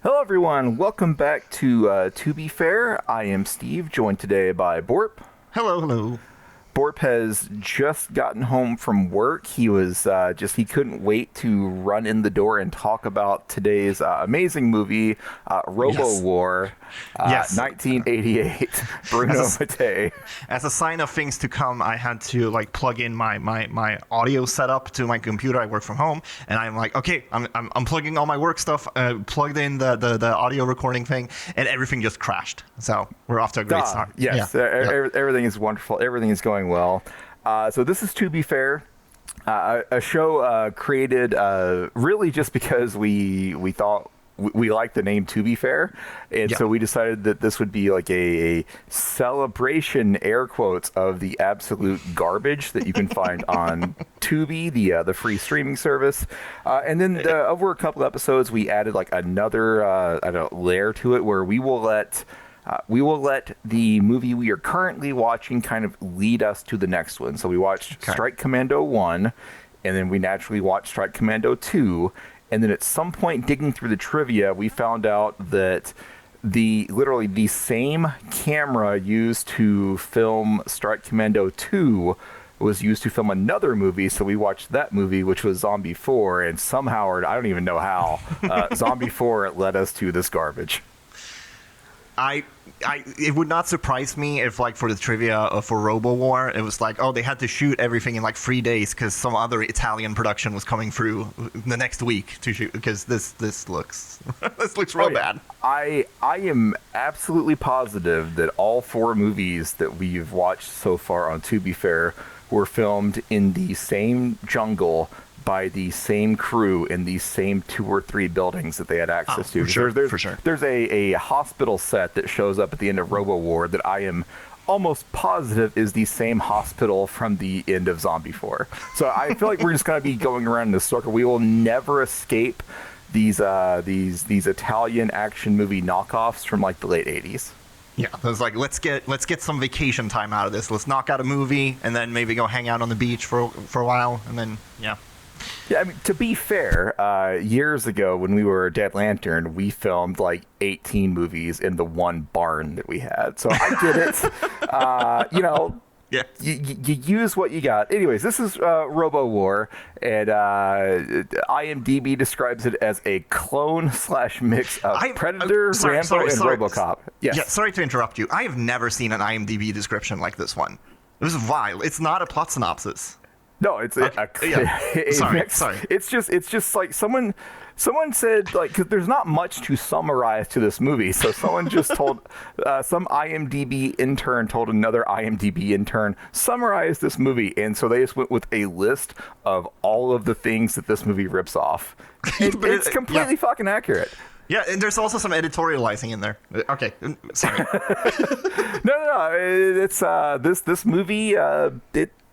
Hello, everyone. Welcome back to Tubi Fair. I am Steve, joined today by Borp. Hello, hello. Borp has just gotten home from work. He was he couldn't wait to run in the door and talk about today's amazing movie, Robowar, Yes. 1988, Bruno Mattei. As a sign of things to come, I had to plug in my audio setup to my computer. I work from home, and I'm like, okay, I'm plugging all my work stuff, plugged in the audio recording thing, and everything just crashed. So we're off to a great start. Yes, everything is wonderful. Everything is going well. So this is To Be Fair, a show created really just because we thought we liked the name To Be Fair, and so we decided that this would be like a celebration, air quotes, of the absolute garbage that you can find on Tubi, the free streaming service. And then over a couple episodes, we added like another layer to it where we will let the movie we are currently watching kind of lead us to the next one. So we watched Strike Commando 1, and then we naturally watched Strike Commando 2, and then at some point digging through the trivia, we found out that literally the same camera used to film Strike Commando 2 was used to film another movie, so we watched that movie, which was Zombie 4, and somehow, or I don't even know how, Zombie 4 led us to this garbage. It would not surprise me if, for the trivia for Robowar, it was they had to shoot everything in 3 days because some other Italian production was coming through the next week to shoot, because this looks real bad. I am absolutely positive that all 4 movies that we've watched so far on To Be Fair were filmed in the same jungle by the same crew in the same 2 or 3 buildings that they had access to. For sure. There's a hospital set that shows up at the end of RoboWar that I am almost positive is the same hospital from the end of Zombie 4. So I feel like we're just going to be going around in this circle. We will never escape these Italian action movie knockoffs from the late 80s. Yeah, it was let's get some vacation time out of this. Let's knock out a movie and then maybe go hang out on the beach for a while, and then Yeah, I mean, to be fair, years ago when we were Dead Lantern, we filmed 18 movies in the one barn that we had. So I get it. Yeah. You use what you got. Anyways, this is Robowar, and IMDb describes it as a clone/mix of Predator, Rambo, and RoboCop. Yes. Yeah, sorry to interrupt you. I have never seen an IMDb description like this one. This is vile. It's not a plot synopsis. No, it's Sorry. It's just like someone said, because there's not much to summarize to this movie, so someone just told some IMDb intern told another IMDb intern summarize this movie, and so they just went with a list of all of the things that this movie rips off. It's completely fucking accurate. Yeah, and there's also some editorializing in there. Okay, sorry. No. It's this movie.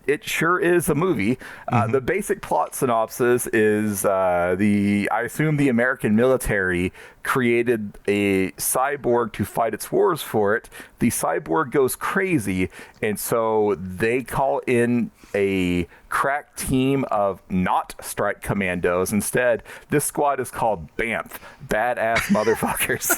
It sure is a movie. The basic plot synopsis is I assume the American military created a cyborg to fight its wars for it. The cyborg goes crazy, and so they call in a crack team of not strike commandos. Instead, this squad is called BAMF, badass motherfuckers.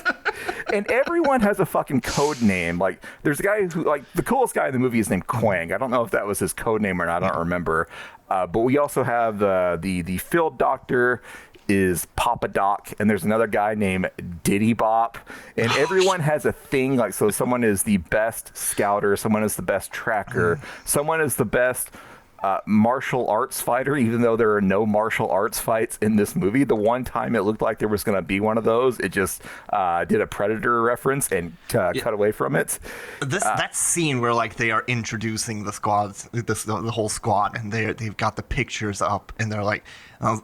And everyone has a fucking code name. There's a guy who, the coolest guy in the movie is named Quang. I don't know if that was his code name or not. I don't remember. But we also have the field doctor is Papa Doc, and there's another guy named Diddy Bop, and everyone has a thing. So someone is the best scouter, someone is the best tracker, someone is the best martial arts fighter, even though there are no martial arts fights in this movie. The one time it looked like there was going to be one of those, it just did a Predator reference and cut away from it. That scene where they are introducing the squads, the whole squad, and they've got the pictures up, and they're like,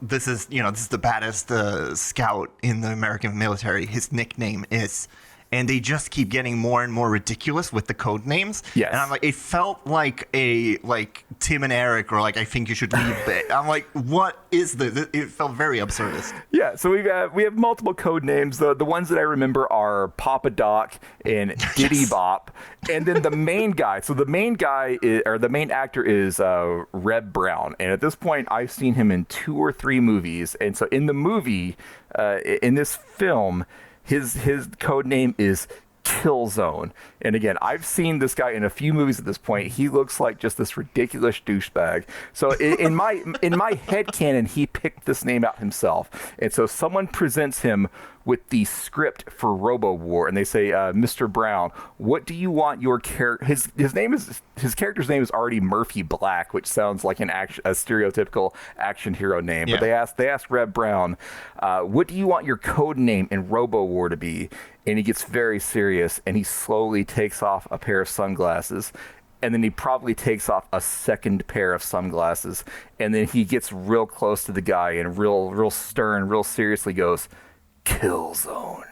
this is the baddest scout in the American military. His nickname is. And they just keep getting more and more ridiculous with the code names. Yes. And I'm like, it felt like Tim and Eric, or I think you should leave it. I'm like, what is this? It felt very absurdist. Yeah, so we have multiple code names. The ones that I remember are Papa Doc and Diddy Bop. And then the main guy. So the main guy the main actor is Reb Brown. And at this point, I've seen him in 2 or 3 movies. And so in the movie, in this film, His code name is Killzone. And again, I've seen this guy in a few movies at this point. He looks like just this ridiculous douchebag. So in my headcanon, he picked this name out himself. And so someone presents him with the script for Robowar, and they say, Mr. Brown, what do you want your character? His character's name is already Murphy Black, which sounds like a stereotypical action hero name. Yeah. But they asked Reb Brown, what do you want your code name in Robowar to be? And he gets very serious, and he slowly takes off a pair of sunglasses. And then he probably takes off a second pair of sunglasses. And then he gets real close to the guy and real stern, real seriously goes, Killzone.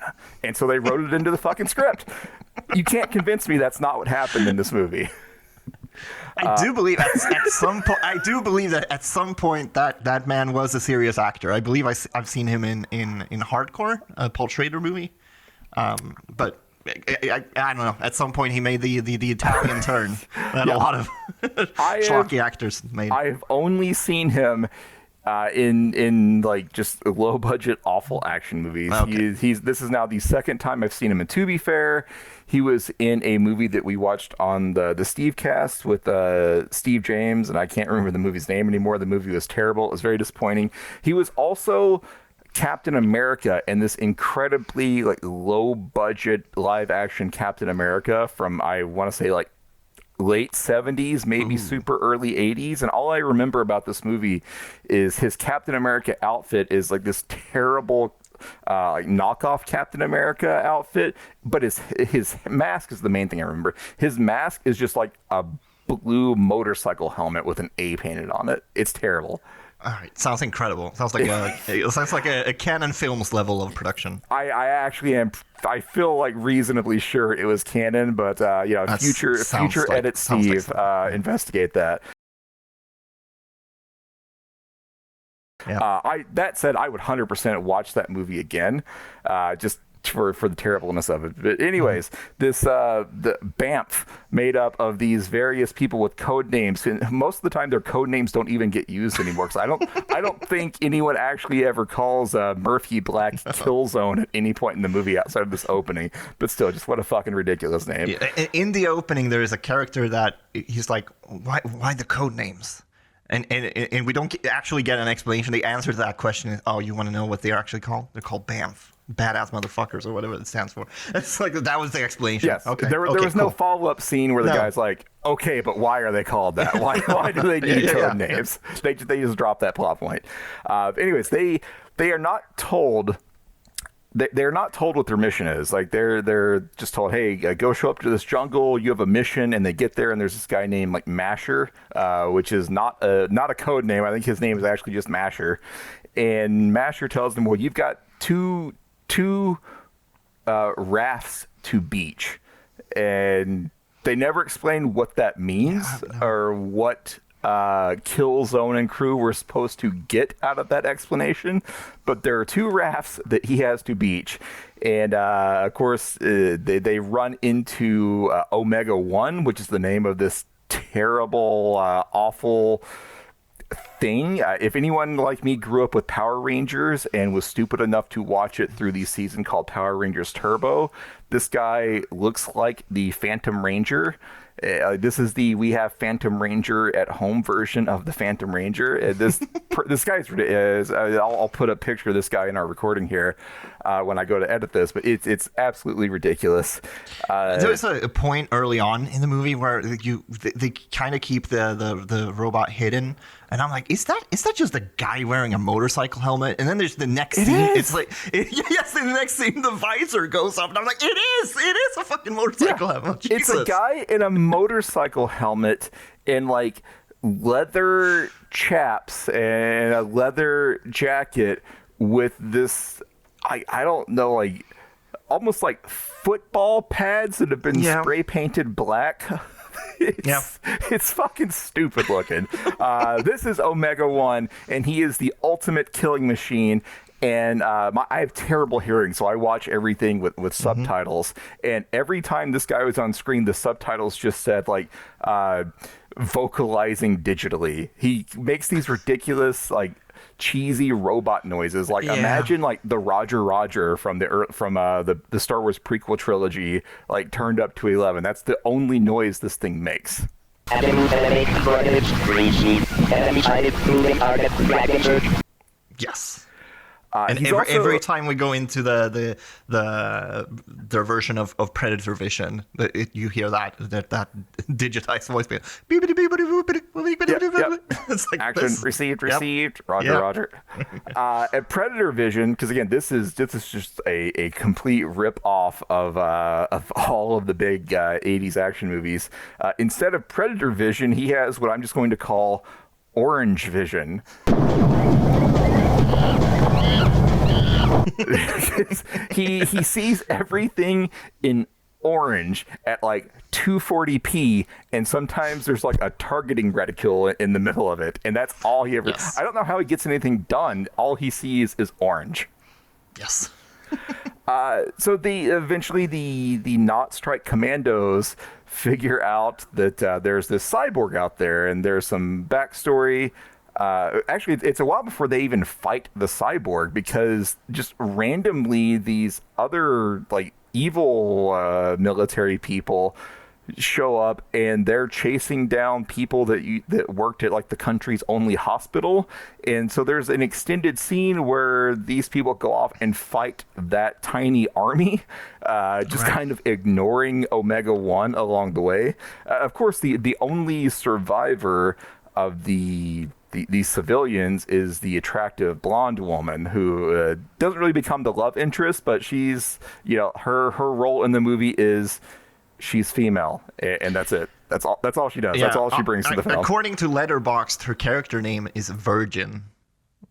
And so they wrote it into the fucking script. You can't convince me that's not what happened in this movie. I do believe at some point. I do believe that at some point that man was a serious actor. I believe I've seen him in Hardcore, a Paul Schrader movie. But I don't know. At some point, he made the Italian turn that a lot of schlocky actors made. I've only seen him in like just low budget awful action movies. Okay. This is now the second time I've seen him in Tubi Fair. He was in a movie that we watched on the Steve cast with Steve James, and I can't remember the movie's name anymore. The movie was terrible. It was very disappointing. He was also Captain America in this incredibly like low budget live action Captain America from, I want to say, like late 70s, maybe super early 80s. And all I remember about this movie is his Captain America outfit is like this terrible like knockoff Captain America outfit, but his mask is the main thing I remember. His mask is just like a blue motorcycle helmet with an A painted on it. It's terrible. All right, sounds incredible. Sounds like a Canon Films level of production. I actually am. I feel like reasonably sure it was Canon, but future edit Steve, investigate that. Yeah. That said, I would 100% watch that movie again, just for the terribleness of it. But anyways, this the BAMF made up of these various people with code names, and most of the time their code names don't even get used anymore. Because I don't think anyone actually ever calls Murphy Black Killzone at any point in the movie outside of this opening. But still, just what a fucking ridiculous name. Yeah. In the opening, there is a character that he's like, why the code names? And we don't actually get an explanation. The answer to that question is, oh, you want to know what they're actually called? They're called BAMF. Badass motherfuckers, or whatever it stands for. It's like that was the explanation. Yes. Okay. There was no follow-up scene where the guy's like, okay, but why are they called that? Why do they need code names? They just drop that plot point. Anyways, they are not told. They're not told what their mission is. Like they're just told, hey, go show up to this jungle. You have a mission, and they get there, and there's this guy named like Masher, which is not a code name. I think his name is actually just Masher. And Masher tells them, well, you've got two rafts to beach, and they never explain what that means or what Killzone and crew were supposed to get out of that explanation. But there are two rafts that he has to beach, and of course they run into Omega 1, which is the name of this terrible awful thing. If anyone like me grew up with Power Rangers and was stupid enough to watch it through the season called Power Rangers Turbo, this guy looks like the Phantom Ranger. This is the we have Phantom Ranger at home version of the Phantom Ranger. This guy's I'll put a picture of this guy in our recording here when I go to edit this, but it's absolutely ridiculous. There was a point early on in the movie where they kind of keep the robot hidden, and I'm like, is that just a guy wearing a motorcycle helmet? And then there's the next scene. It's like, yes, in the next scene the visor goes up, and I'm like, it is a fucking motorcycle helmet. Jesus. It's a guy in a motorcycle helmet in like leather chaps and a leather jacket with this I don't know, like almost like football pads that have been spray painted black. It's fucking stupid looking. This is Omega 1, and he is the ultimate killing machine. And I have terrible hearing, so I watch everything with subtitles. And every time this guy was on screen, the subtitles just said like vocalizing digitally. He makes these ridiculous like cheesy robot noises. Like imagine like the Roger Roger from the Star Wars prequel trilogy, like turned up to 11. That's the only noise this thing makes. Yes. And every time we go into their version of Predator Vision, you hear that digitized voice being it's like action this. received, Yep. Roger. At Predator Vision, because again, this is just a complete rip off of all of the big 80s action movies. Instead of Predator Vision, he has what I'm just going to call Orange Vision. he sees everything in orange at like 240p, and sometimes there's like a targeting reticule in the middle of it, and that's all he ever. Yes. I don't know how he gets anything done. All he sees is orange. Yes. So eventually the Not Strike Commandos figure out that there's this cyborg out there, and there's some backstory. Actually, it's a while before they even fight the cyborg, because just randomly these other like evil military people show up, and they're chasing down people that worked at like the country's only hospital. And so there's an extended scene where these people go off and fight that tiny army, just kind of ignoring Omega 1 along the way. Of course, the only survivor of these civilians is the attractive blonde woman who doesn't really become the love interest, but she's, her role in the movie is she's female, and that's it. That's all she does. Yeah. That's all she brings to the film. According to Letterboxd, her character name is Virgin,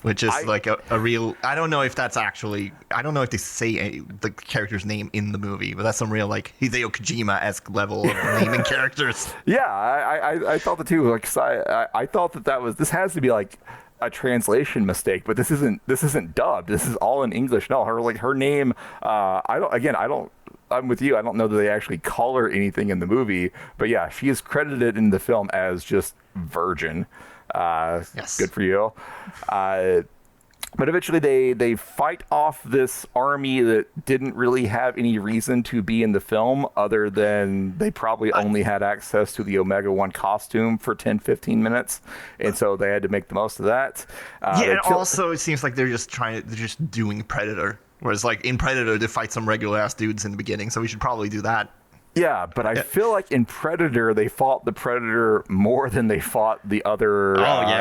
which is like a real. I don't know if that's actually. I don't know if they say the character's name in the movie, but that's some real like Hideo Kojima-esque level of naming characters. Yeah, I thought that too. Like, I thought this has to be like a translation mistake, but this isn't dubbed. This is all in English. No, her name. I'm with you. I don't know that they actually call her anything in the movie, but yeah, she is credited in the film as just Virgin. Yes. Good for you. But eventually they fight off this army that didn't really have any reason to be in the film, other than they probably only had access to the Omega 1 costume for 10-15 minutes, and so they had to make the most of that. And also it seems like they're just doing Predator. Whereas, like, in Predator, they fight some regular-ass dudes in the beginning, so we should probably do that. Yeah, but I feel like in Predator, they fought the Predator more than they fought the other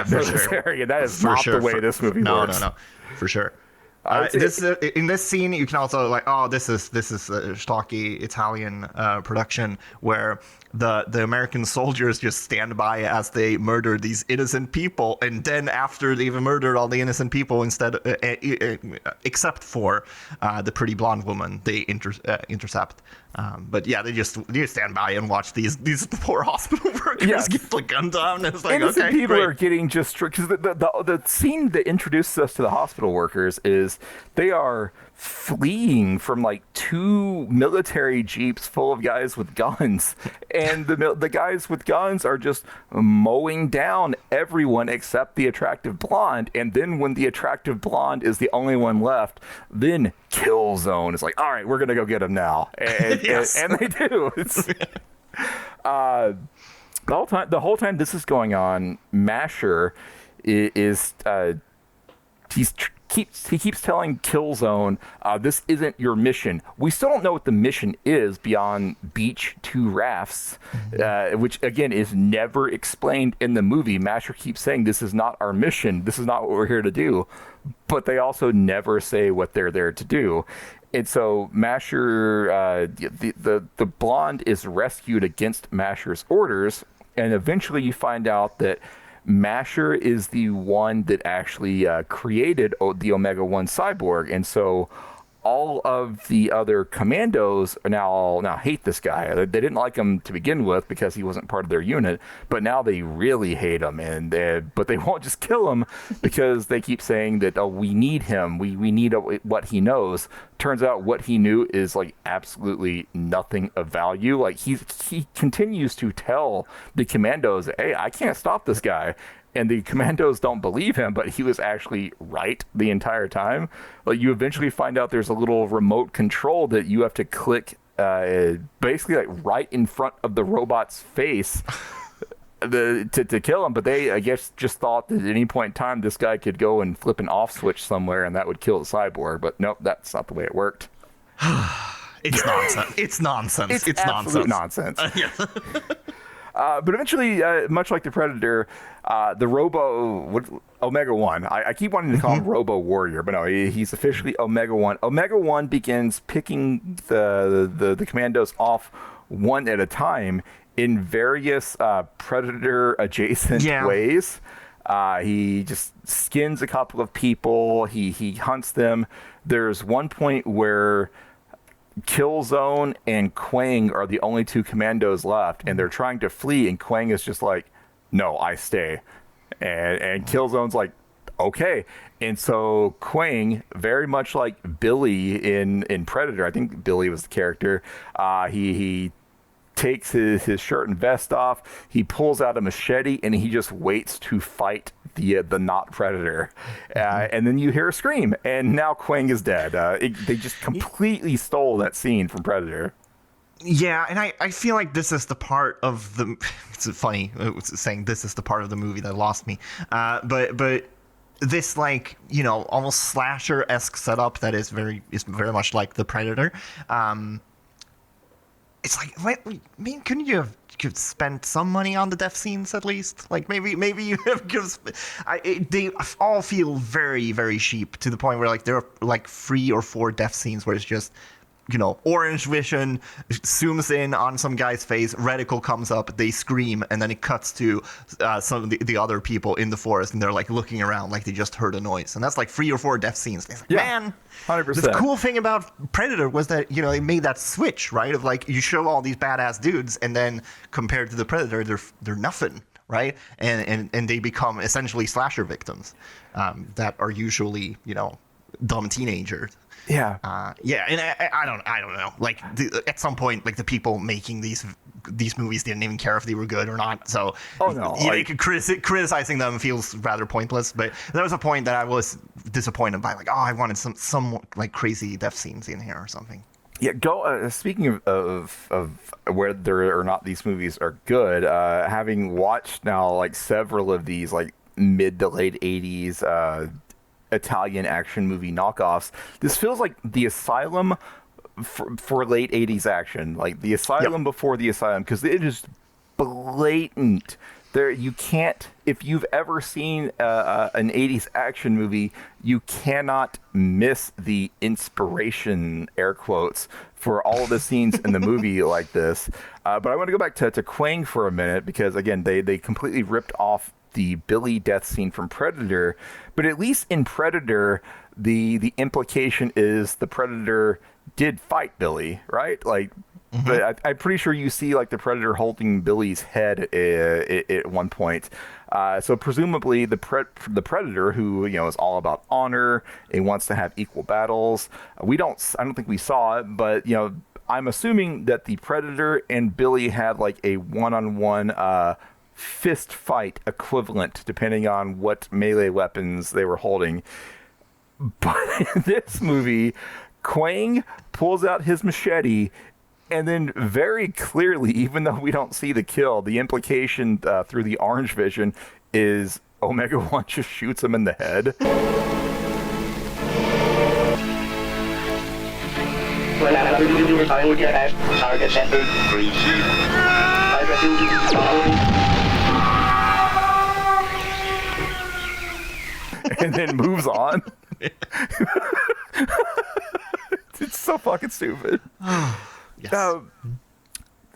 military. And that is not the way this movie works. No, for sure. In this scene, you can also this is a stocky Italian production where the American soldiers just stand by as they murder these innocent people, and then after they've murdered all the innocent people, except for the pretty blonde woman, they intercept. But yeah, they just stand by and watch these poor hospital workers get like gunned down. And it's like, innocent people are getting just because the scene that introduces us to the hospital workers is they are fleeing from like 2 military jeeps full of guys with guns, and the guys with guns are just mowing down everyone except the attractive blonde. And then when the attractive blonde is the only one left, then Kill Zone is like, all right, we're gonna go get him now, and, and they do. It's the whole time this is going on, Masher is he keeps telling Killzone, this isn't your mission. We still don't know what the mission is beyond beach 2 rafts, which again is never explained in the movie. Masher keeps saying this is not our mission. This is not what we're here to do. But they also never say what they're there to do. And so Masher, the blonde is rescued against Masher's orders, and eventually you find out that Masher is the one that actually created the Omega 1 cyborg, and so all of the other commandos now hate this guy. They didn't like him to begin with because he wasn't part of their unit, but now they really hate him, but they won't just kill him because they keep saying that, oh, we need him, we need what he knows. Turns out what he knew is like absolutely nothing of value. Like he continues to tell the commandos, hey, I can't stop this guy. and the commandos don't believe him, but he was actually right the entire time. Like, you eventually find out there's a little remote control that you have to click basically like right in front of the robot's face to kill him. But they, I guess, just thought that at any point in time this guy could go and flip an off switch somewhere and that would kill the cyborg. But nope, that's not the way it worked. It's nonsense. It's nonsense. It's absolute nonsense. But eventually, much like the Predator, the Omega 1, I keep wanting to call him Robo Warrior, but no, he's officially Omega 1. Omega 1 begins picking the commandos off one at a time in various Predator-adjacent ways. He just skins a couple of people. He hunts them. There's one point where Killzone and Quang are the only two commandos left, and they're trying to flee, and Quang is just like, no, I stay. And Killzone's like, okay. And so Quang, very much like Billy in Predator, I think Billy was the character, he takes his shirt and vest off, he pulls out a machete, and he just waits to fight the not Predator. And then you hear a scream, and now Quang is dead. They just completely stole that scene from Predator. Yeah, and I feel like this is the part of the... It's funny saying this is the part of the movie that lost me. But this, like, you know, almost slasher-esque setup that is very much like the Predator. It's like, I mean, couldn't you have spent some money on the death scenes at least? Like, maybe you have they all feel very, very cheap, to the point where, like, there are like 3 or 4 death scenes where it's just, you know, orange vision zooms in on some guy's face, reticle comes up, they scream, and then it cuts to some of the other people in the forest, and they're like looking around like they just heard a noise. And that's like 3 or 4 death scenes. It's like, man, 100%. The cool thing about Predator was that, you know, it made that switch, right? Of like, you show all these badass dudes, and then compared to the Predator, they're nothing, right? And they become essentially slasher victims that are usually, you know, dumb teenagers. Yeah. And I don't know. Like, at some point, like, the people making these movies didn't even care if they were good or not. So, criticizing them feels rather pointless. But there was a point that I was disappointed by. Like, I wanted some like crazy death scenes in here or something. Yeah. Speaking of whether or not these movies are good, having watched now like several of these like mid to late 80s Italian action movie knockoffs, this feels like the Asylum for late 80s action, like the Asylum before the Asylum, because it is blatant. There, you can't, if you've ever seen an 80s action movie, you cannot miss the inspiration, air quotes, for all of the scenes in the movie like this. But I want to go back to Quang for a minute, because again, they completely ripped off the Billy death scene from Predator, but at least in Predator, the implication is the Predator did fight Billy, right? Like, but I'm pretty sure you see like the Predator holding Billy's head at one point. So presumably the Predator, who, you know, is all about honor and wants to have equal battles. I don't think we saw it, but, you know, I'm assuming that the Predator and Billy had like a one-on-one fist fight equivalent, depending on what melee weapons they were holding. But in this movie, Quang pulls out his machete, and then very clearly, even though we don't see the kill, the implication through the orange vision is Omega 1 just shoots him in the head. And then moves on. It's so fucking stupid. Yes.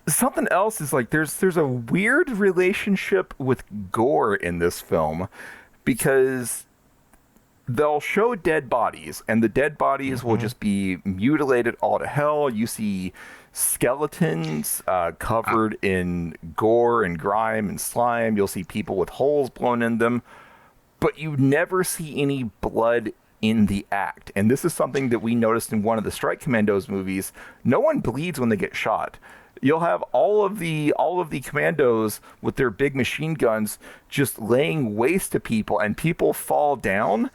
Something else is like there's a weird relationship with gore in this film, because they'll show dead bodies, and the dead bodies will just be mutilated all to hell. You see skeletons covered in gore and grime and slime. You'll see people with holes blown in them, but you never see any blood in the act. And this is something that we noticed in one of the Strike Commandos movies. No one bleeds when they get shot. You'll have all of the commandos with their big machine guns just laying waste to people, and people fall down,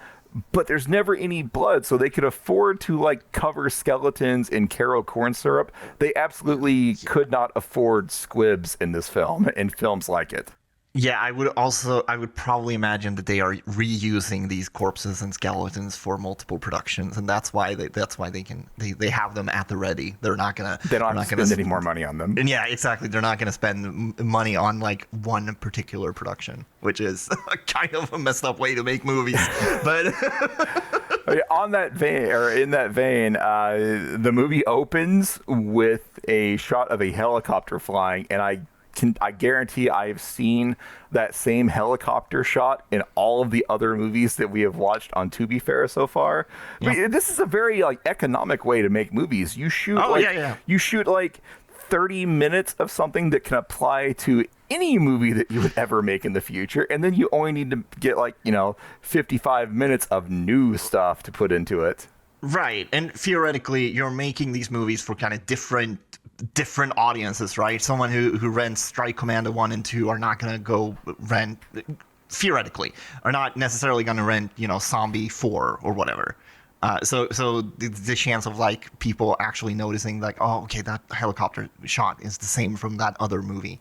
but there's never any blood, so they could afford to like cover skeletons in Caro corn syrup. They absolutely could not afford squibs in this film and films like it. Yeah, I would probably imagine that they are reusing these corpses and skeletons for multiple productions, and that's why they have them at the ready. They don't have to spend any more money on them. And yeah, exactly. They're not going to spend money on like one particular production, which is kind of a messed up way to make movies. But in that vein, the movie opens with a shot of a helicopter flying, and I guarantee I've seen that same helicopter shot in all of the other movies that we have watched on Tubi Fair so far. Yeah. I mean, this is a very like economic way to make movies. You shoot you shoot like 30 minutes of something that can apply to any movie that you would ever make in the future, and then you only need to get 55 minutes of new stuff to put into it. Right, and theoretically, you're making these movies for kind of different audiences, right? Someone who rents Strike Commando 1 and 2 are not going to go rent, theoretically, are not necessarily going to rent, Zombie 4 or whatever. So the chance of like people actually noticing like, oh, okay, that helicopter shot is the same from that other movie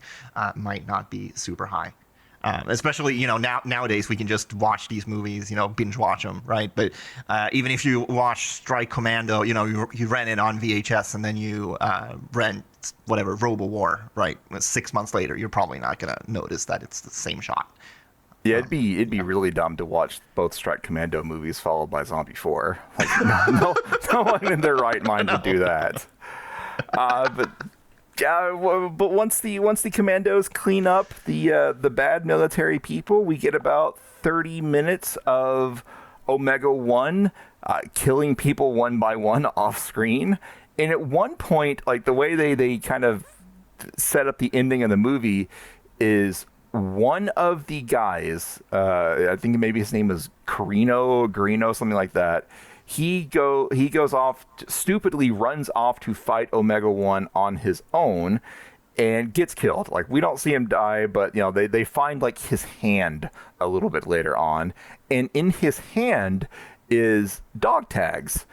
might not be super high. Especially, nowadays we can just watch these movies, binge watch them, right? But even if you watch Strike Commando, you rent it on VHS and then you rent whatever, Robowar, right? 6 months later, you're probably not going to notice that it's the same shot. Yeah, it'd be really dumb to watch both Strike Commando movies followed by Zombie 4. Like, no one in their right mind would do that. But once the commandos clean up the bad military people, we get about 30 minutes of Omega 1 killing people one by one off screen. And at one point, like the way they kind of set up the ending of the movie is one of the guys, I think maybe his name is Greeno, something like that. He goes off, stupidly runs off to fight Omega 1 on his own and gets killed. Like, we don't see him die, but they find like his hand a little bit later on, and in his hand is dog tags.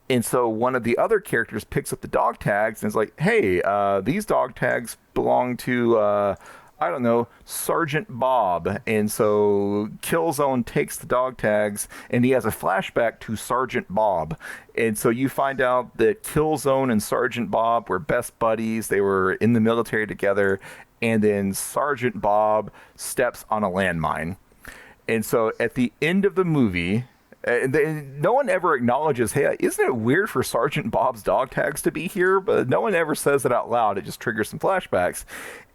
And so one of the other characters picks up the dog tags and is like, hey, these dog tags belong to I don't know, Sergeant Bob. And so Killzone takes the dog tags and he has a flashback to Sergeant Bob. And so you find out that Killzone and Sergeant Bob were best buddies. They were in the military together. And then Sergeant Bob steps on a landmine. And so at the end of the movie, no one ever acknowledges, hey, isn't it weird for Sergeant Bob's dog tags to be here? But no one ever says it out loud. It just triggers some flashbacks.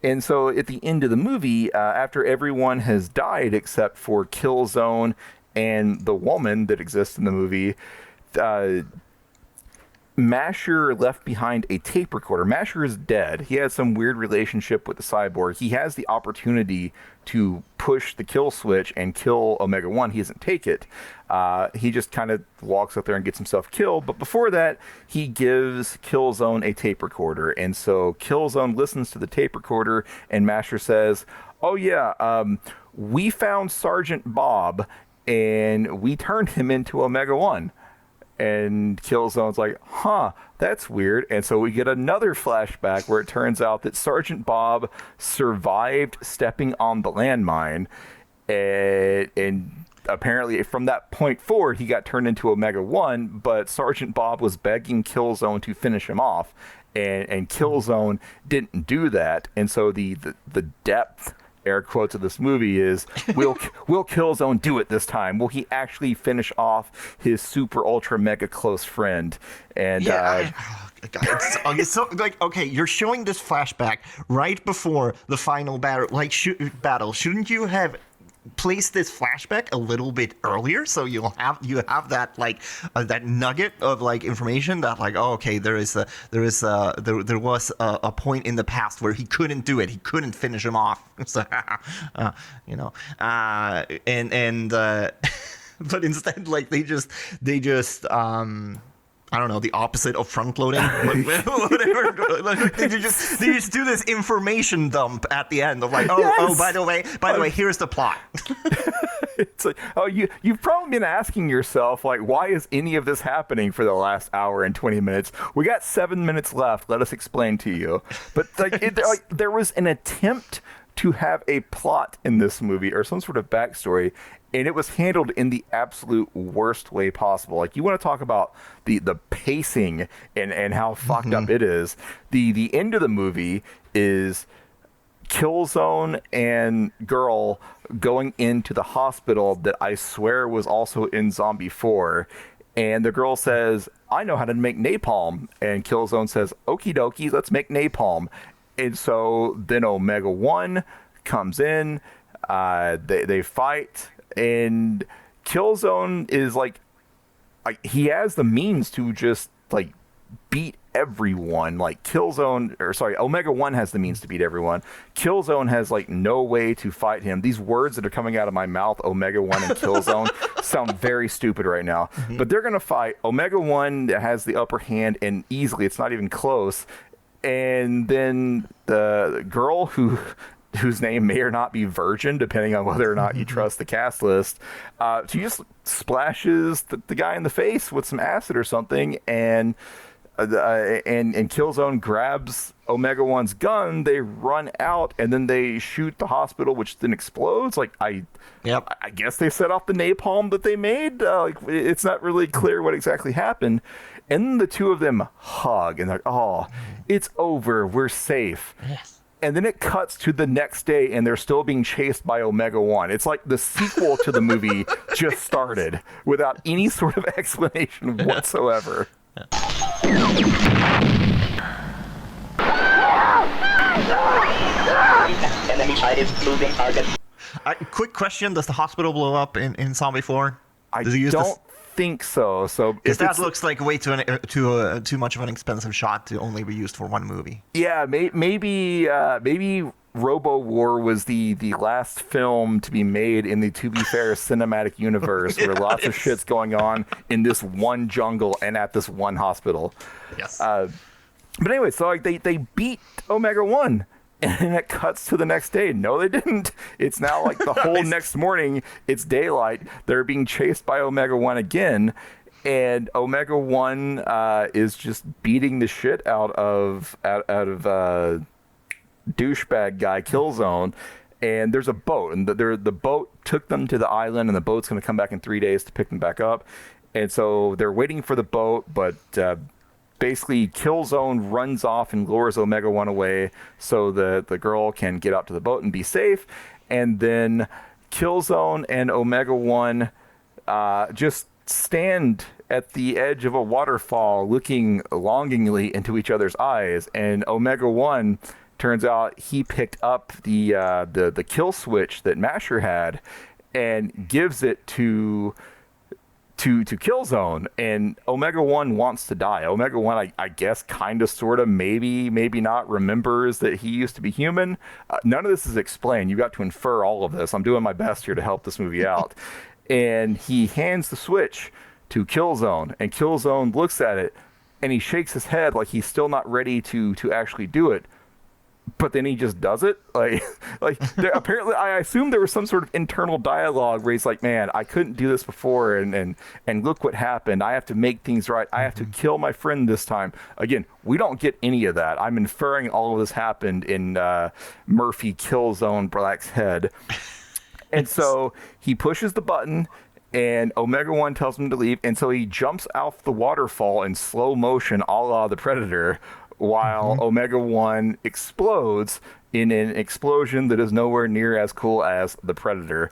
And so at the end of the movie, after everyone has died except for Killzone and the woman that exists in the movie, Masher left behind a tape recorder. Masher is dead. He has some weird relationship with the cyborg. He has the opportunity to push the kill switch and kill Omega 1. He doesn't take it. He just kind of walks up there and gets himself killed. But before that, he gives Killzone a tape recorder. And so Killzone listens to the tape recorder, and Masher says, oh yeah, we found Sergeant Bob, and we turned him into Omega 1. And Killzone's like, huh, that's weird. And so we get another flashback where it turns out that Sergeant Bob survived stepping on the landmine. And apparently from that point forward, he got turned into Omega 1, but Sergeant Bob was begging Killzone to finish him off. And Killzone didn't do that. And so the depth, air quotes, of this movie is, will Killzone do it this time? Will he actually finish off his super ultra mega close friend? And it's so like, okay, you're showing this flashback right before the final battle. Like battle, shouldn't you have place this flashback a little bit earlier so you have that like that nugget of like information that like, oh, okay, there was a point in the past where he couldn't do it, he couldn't finish him off. So but instead, like, they just I don't know, the opposite of front loading. Whatever. Did you just do this information dump at the end of like, oh, by the way, here's the plot. It's like, oh, you've probably been asking yourself, like, why is any of this happening for the last hour and 20 minutes? We got 7 minutes left. Let us explain to you. But there was an attempt to have a plot in this movie or some sort of backstory, and it was handled in the absolute worst way possible. Like, you want to talk about the pacing and how fucked up it is. The end of the movie is Killzone and girl going into the hospital that I swear was also in Zombie 4. And the girl says, I know how to make napalm. And Killzone says, okie dokie, let's make napalm. And so then Omega 1 comes in, they fight, and Killzone is like he has the means to just like beat everyone. Like Omega 1 has the means to beat everyone. Killzone has like no way to fight him. These words that are coming out of my mouth, Omega 1 and Killzone, sound very stupid right now. But they're gonna fight. Omega 1 has the upper hand, and easily, it's not even close. And then the girl whose name may or not be Virgin, depending on whether or not you trust the cast list, she just splashes the guy in the face with some acid or something, and Killzone grabs Omega 1's gun. They run out, and then they shoot the hospital, which then explodes. Like I guess they set off the napalm that they made. It's not really clear what exactly happened. And then the two of them hug, and they're like, oh, it's over. We're safe. Yes. And then it cuts to the next day, and they're still being chased by Omega 1. It's like the sequel to the movie just started without any sort of explanation whatsoever. Enemy is moving target. Quick question: does the hospital blow up in Zombie 4? I don't think so. Because that looks like way too much of an expensive shot to only be used for one movie. Yeah, maybe Robowar was the last film to be made in the Tubi cinematic universe, where lots of shit's going on in this one jungle and at this one hospital. Yes. But anyway, so like they beat Omega 1. And it cuts to the next day. No, they didn't. It's now like the whole next morning. It's daylight. They're being chased by Omega 1 again. And Omega 1 is just beating the shit out of douchebag guy Killzone. And there's a boat. And the boat took them to the island. And the boat's going to come back in 3 days to pick them back up. And so they're waiting for the boat. But basically, Killzone runs off and lures Omega 1 away so that the girl can get out to the boat and be safe. And then Killzone and Omega 1 just stand at the edge of a waterfall looking longingly into each other's eyes. And Omega 1, turns out he picked up the kill switch that Masher had and gives it to Killzone, and Omega 1 wants to die. Omega 1, I guess, kind of, sort of, maybe not, remembers that he used to be human. None of this is explained. You got to infer all of this. I'm doing my best here to help this movie out. And he hands the switch to Killzone, and Killzone looks at it, and he shakes his head like he's still not ready to actually do it. But then he just does it. Apparently, I assume there was some sort of internal dialogue where he's like, man, I couldn't do this before, and look what happened. I have to make things right. I have to kill my friend this time. Again, we don't get any of that. I'm inferring all of this happened in Murphy Killzone Black's head. And so he pushes the button, and Omega 1 tells him to leave, and so he jumps off the waterfall in slow motion, a la the Predator, while Omega 1 explodes in an explosion that is nowhere near as cool as the Predator.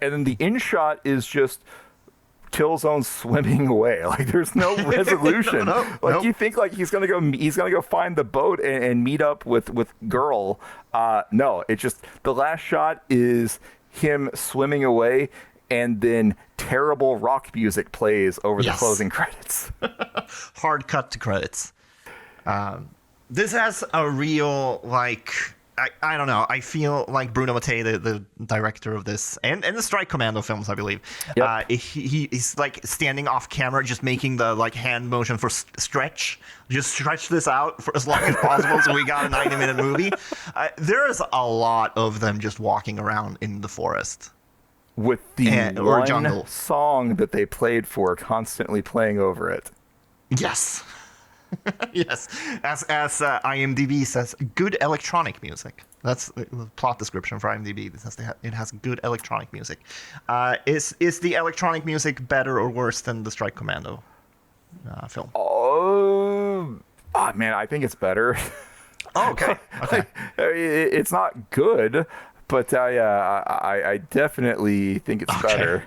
And then the end shot is just Killzone swimming away. Like, there's no resolution. Nope. You think like he's gonna go find the boat and meet up with girl. No, it's just the last shot is him swimming away, and then terrible rock music plays over the closing credits. Hard cut to credits. This has a real, I don't know. I feel like Bruno Mattei, the director of this, and the Strike Commando films, I believe, Yep. he's like standing off camera, just making the like hand motion for stretch. Just stretch this out for as long as possible, so we got a 90-minute movie. There is a lot of them just walking around in the forest. With the Or one jungle. song that they played for constantly playing over it. Yes. Yes. As IMDb says, good electronic music. That's the plot description for IMDb. It has good electronic music. Is the electronic music better or worse than the Strike Commando film? Oh, man, I think it's better. Oh, okay. Okay. It's not good, but I definitely think it's better.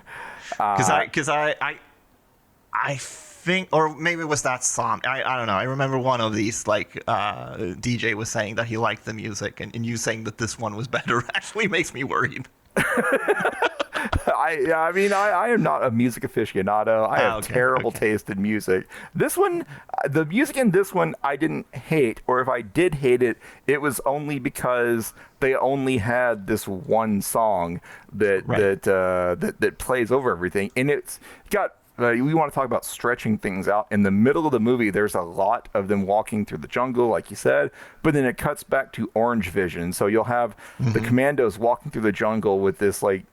Because I think, or maybe it was that song. I don't know. I remember one of these, like, DJ was saying that he liked the music, and you saying that this one was better actually makes me worried. I mean, I am not a music aficionado. I have terrible taste in music. This one, the music in this one, I didn't hate, or if I did hate it, it was only because they only had this one song that that plays over everything, and it's got. We want to talk about stretching things out. In the middle of the movie, there's a lot of them walking through the jungle, like you said, but then it cuts back to orange vision. So you'll have the commandos walking through the jungle with this, like,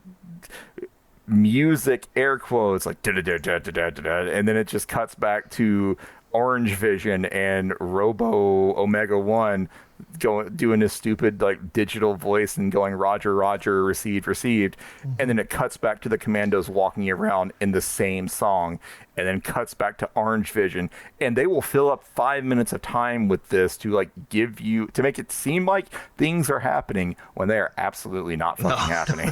music, air quotes, like, da-da-da-da-da-da-da, and then it just cuts back to orange vision and Robo Omega 1 doing this stupid like digital voice and going Roger, Roger, received, and then it cuts back to the commandos walking around in the same song, and then cuts back to orange vision, and they will fill up 5 minutes of time with this to like to make it seem like things are happening when they are absolutely not fucking happening.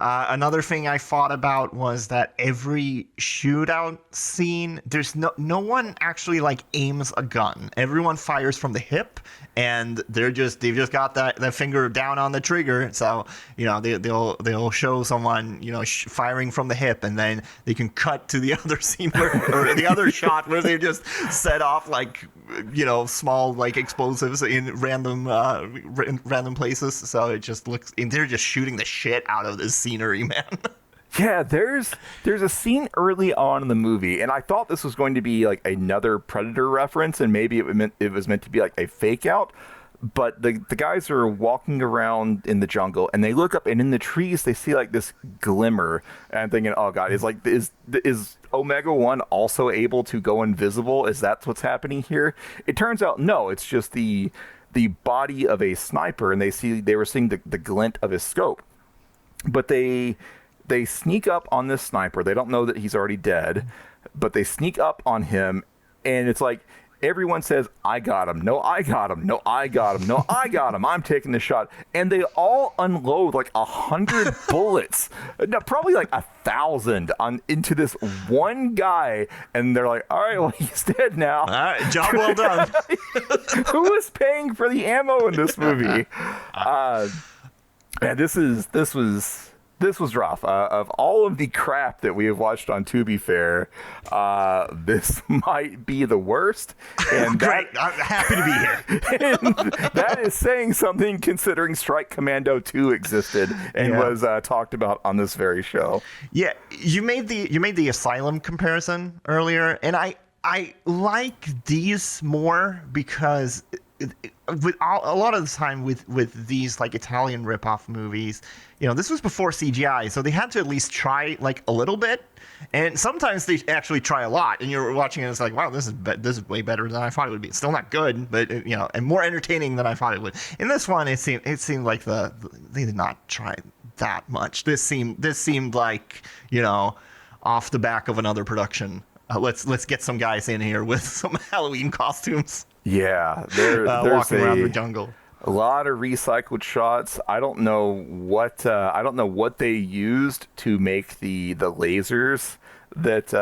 Another thing I thought about was that every shootout scene, there's no one actually like aims a gun. Everyone fires from the hip, and they've just got that finger down on the trigger. So they'll show someone firing from the hip, and then they can cut to the other scene or the other shot where they just set off like small like explosives in random places. So it just looks, and they're just shooting the shit out of this scenery, man. Yeah, there's a scene early on in the movie, and I thought this was going to be like another Predator reference, and maybe it was meant to be like a fake out. But the guys are walking around in the jungle, and they look up, and in the trees they see like this glimmer, and I'm thinking, oh god, is Omega 1 also able to go invisible? Is that what's happening here? It turns out no, it's just the body of a sniper, and they were seeing the glint of his scope. But they sneak up on this sniper. They don't know that he's already dead, but they sneak up on him, and it's like everyone says, I got him. No, I got him. No, I got him. No, I got him. I'm taking the shot. And they all unload like 100 bullets, no, probably like 1,000 into this one guy. And they're like, all right, well, he's dead now. All right, job well done. Who is paying for the ammo in this movie? Man, this was rough. Of all of the crap that we have watched on Tubi Fair, this might be the worst. And Great, I'm happy to be here. And that is saying something, considering Strike Commando 2 existed and was talked about on this very show. Yeah, you made the Asylum comparison earlier, and I like these more because with a lot of the time with these like Italian ripoff movies, this was before CGI, so they had to at least try like a little bit, and sometimes they actually try a lot, and you're watching it, and it's like, wow, this is way better than I thought it would be. It's still not good, but and more entertaining than I thought it would. In this one, it seemed like they did not try that much. This seemed like off the back of another production. Let's get some guys in here with some Halloween costumes. Yeah, there's walking around the jungle. A lot of recycled shots. I don't know what they used to make the lasers that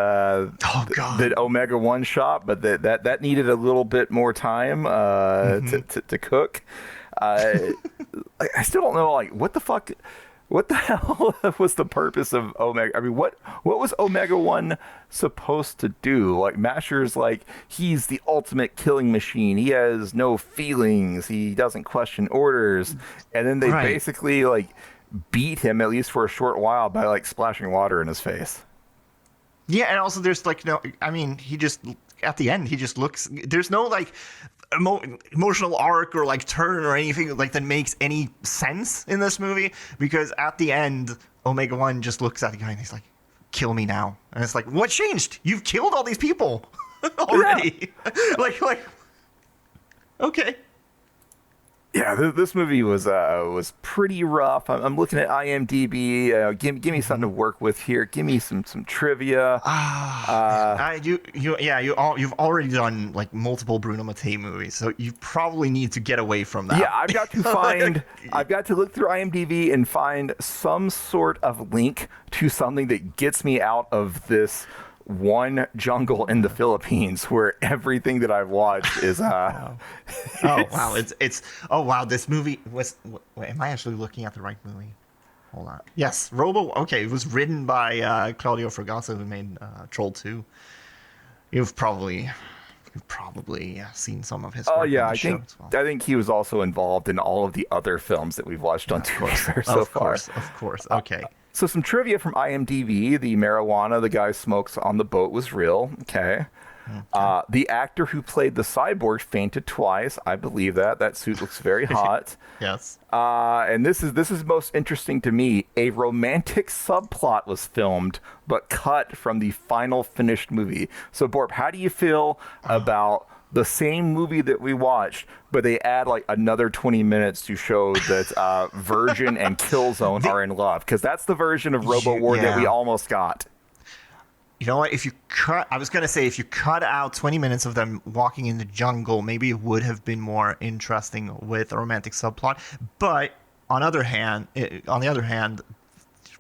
Omega 1 shot, but that needed a little bit more time to cook. I still don't know, like, what the fuck. What the hell was the purpose of Omega? I mean, what was Omega One supposed to do? Like Masher's like he's the ultimate killing machine. He has no feelings. He doesn't question orders. And then they Right. basically like beat him at least for a short while by like splashing water in his face. Yeah, and also there's like no, I mean, he just at the end he just looks. There's no like emotional arc or like turn or anything like that makes any sense in this movie, because at the end Omega One just looks at the guy and he's like, "Kill me now," and it's like, what changed? You've killed all these people already. like, okay. Yeah, this movie was pretty rough. I'm looking at IMDb. Give me something to work with here. Give me some trivia. You've already done like multiple Bruno Mattei movies, so you probably need to get away from that. Yeah, I've got to look through IMDb and find some sort of link to something that gets me out of this one jungle in the Philippines where everything that I've watched is Oh wow, it's this movie was. Wait, am I actually looking at the right movie? Hold on. Yes, Okay, it was written by Claudio Fragasso, who made Troll 2. You've probably seen some of his. Oh work yeah, on the I show think as well. I think he was also involved in all of the other films that we've watched on Tubi so far. Of course. Okay. So some trivia from IMDb: the marijuana the guy smokes on the boat was real. Okay. The actor who played the cyborg fainted twice. I believe that. That suit looks very hot. Yes. And this is most interesting to me. A romantic subplot was filmed but cut from the final finished movie. So Borp, how do you feel about the same movie that we watched, but they add like another 20 minutes to show that Virgin and Killzone are in love? Because that's the version of Robowar that we almost got. You know what? I was gonna say if you cut out 20 minutes of them walking in the jungle, maybe it would have been more interesting with a romantic subplot. But on the other hand,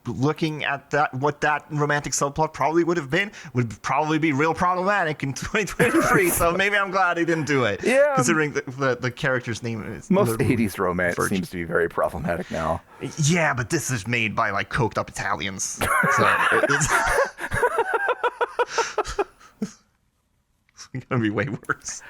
looking at what that romantic subplot probably would probably be real problematic in 2023. So maybe I'm glad they didn't do it. Yeah. Considering the character's name is Most 80s romance Virgin. seems to be very problematic now. Yeah, but this is made by like coked up Italians. So it's gonna be way worse.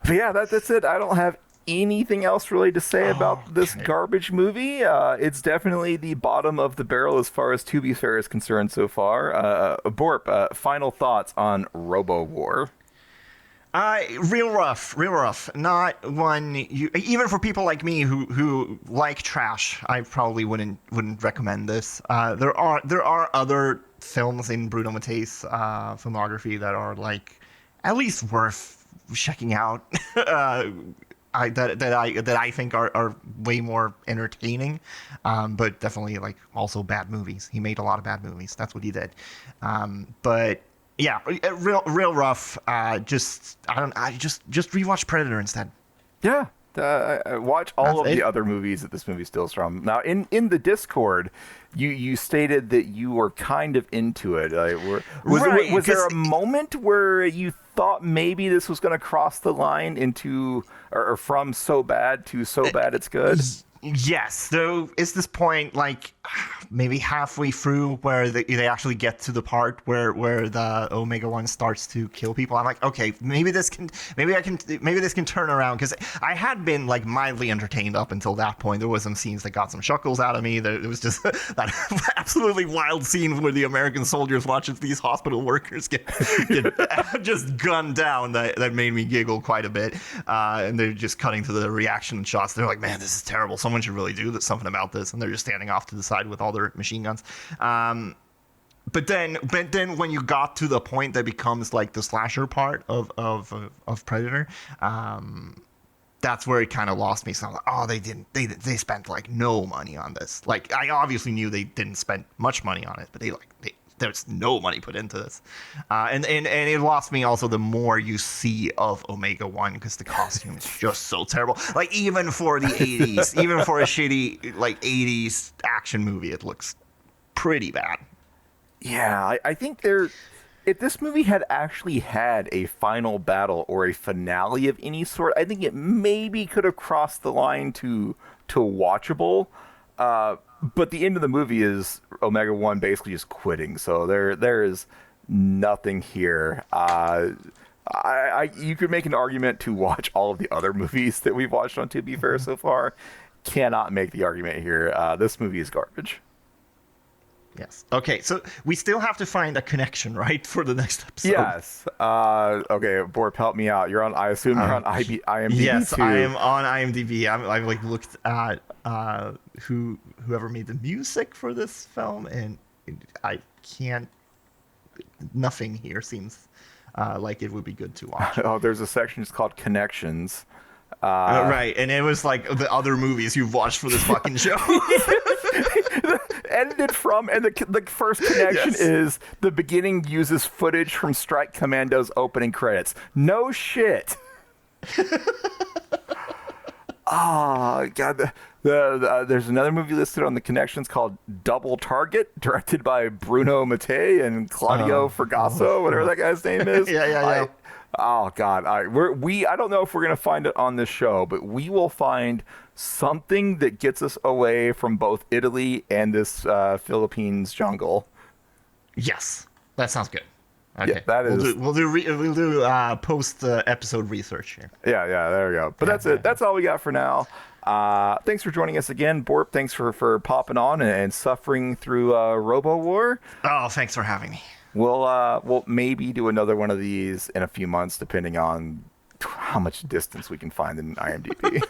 But yeah, that's it. I don't have anything else really to say about this garbage movie. It's definitely the bottom of the barrel as far as Tubi fare is concerned so far. Borp, final thoughts on Robowar? Real rough. Not one even for people like me who like trash. I probably wouldn't recommend this. There are other films in Bruno Mattei's filmography that are like at least worth checking out. That I think are way more entertaining, but definitely like also bad movies. He made a lot of bad movies. That's what he did. But yeah, real rough. Just rewatch Predator instead. Yeah. Watch all of That's the it. other movies that this movie steals from. Now, in the Discord, you stated that you were kind of into it. Was there a moment where you thought maybe this was going to cross the line into or from so bad to so bad it's good? Yes. So it's this point, like maybe halfway through, where they actually get to the part where the Omega One starts to kill people. I'm like, okay, maybe this can turn around, because I had been like mildly entertained up until that point. There was some scenes that got some chuckles out of me. There was just that absolutely wild scene where the American soldiers watch as these hospital workers get just gunned down. That made me giggle quite a bit. And they're just cutting to the reaction shots. They're like, man, this is terrible. Someone should really do something about this. And they're just standing off to the side with all their machine guns. But then when you got to the point that becomes like the slasher part of Predator, that's where it kind of lost me. So I'm like, oh, they spent like no money on this. Like, I obviously knew they didn't spend much money on it, but there's no money put into this. And it lost me also the more you see of Omega One, because the costume is just so terrible. Like, even for the 80s, even for a shitty like 80s action movie, it looks pretty bad. Yeah, I think if this movie had actually had a final battle or a finale of any sort, I think it maybe could have crossed the line to watchable. But the end of the movie is Omega One basically just quitting. So there is nothing here. You could make an argument to watch all of the other movies that we've watched on Tubi Fair so far. Cannot make the argument here. This movie is garbage. Yes. Okay, so we still have to find a connection, right, for the next episode? Yes. Okay, Borp, help me out. I assume you're on IMDb yes, too. I am on IMDb. I like looked at whoever made the music for this film, and I can't. Nothing here seems like it would be good to watch. Oh, there's a section it's called Connections. Right, and it was like the other movies you've watched for this fucking show. Edited from, and the first connection is the beginning uses footage from Strike Commando's opening credits. No shit. Oh god, there's another movie listed on the connections called Double Target, directed by Bruno Mattei and Claudio Fragasso, whatever that guy's name is. Yeah. Oh god, I don't know if we're gonna find it on this show, but we will find something that gets us away from both Italy and this Philippines jungle. Yes, that sounds good. Okay, yeah, that is. We'll do post episode research here. Yeah, there we go. But that's it. That's all we got for now. Thanks for joining us again, Borp. Thanks for popping on and suffering through Robowar. Oh, thanks for having me. We'll maybe do another one of these in a few months, depending on how much distance we can find in IMDb.